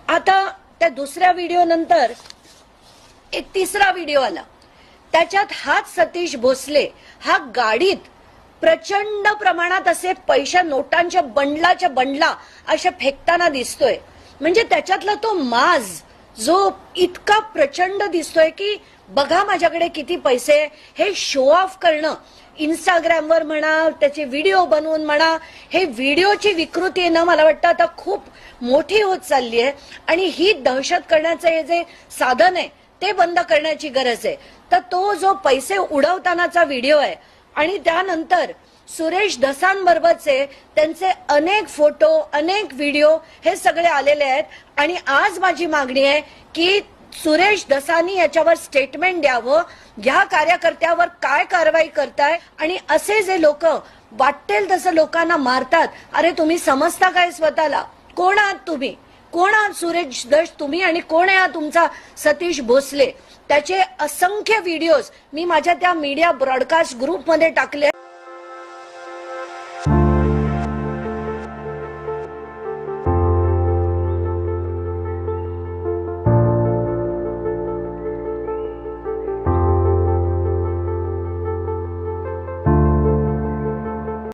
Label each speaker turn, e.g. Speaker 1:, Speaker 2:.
Speaker 1: आता त्या दुसऱ्या व्हिडिओ नंतर एक तिसरा व्हिडिओ आला. त्याच्यात हाच सतीश भोसले हा गाडीत प्रचंड प्रमाणात असे पैशा नोटांच्या बंडलाच्या बंडला अशा फेकताना दिसतोय. म्हणजे त्याच्यातला तो माज जो इतका प्रचंड दिसतोय की बघा माझ्याकडे किती पैसे, हे शो ऑफ करणं इंस्टाग्रामवर म्हणा, त्याचे व्हिडिओ बनवून म्हणा, हे व्हिडिओची विकृती आहे ना, मला वाटतं आता खूप मोठी होत चालली आहे. आणि ही दहशत करण्याचं हे जे साधन आहे ते बंद करण्याची गरज आहे. तर तो जो पैसे उडवतानाचा व्हिडिओ आहे आणि त्यानंतर सुरेश धसांबरोबरचे त्यांचे अनेक फोटो, अनेक व्हिडिओ हे सगळे आलेले आहेत. आणि आज माझी मागणी आहे की सुरेश धसांनी याच्यावर स्टेटमेंट द्यावं. या कार्यकर्त्यावर काय कारवाई करताय आणि असे जे लोक वाटेल तसं लोकांना मारतात, अरे तुम्ही समजता काय स्वतःला? कोण आहात तुम्ही? कोण आहात सुरेश धस तुम्ही आणि कोण आहे हा तुमचा सतीश भोसले? त्याचे असंख्य व्हिडिओज मी माझ्या त्या मीडिया ब्रॉडकास्ट ग्रुपमध्ये टाकले.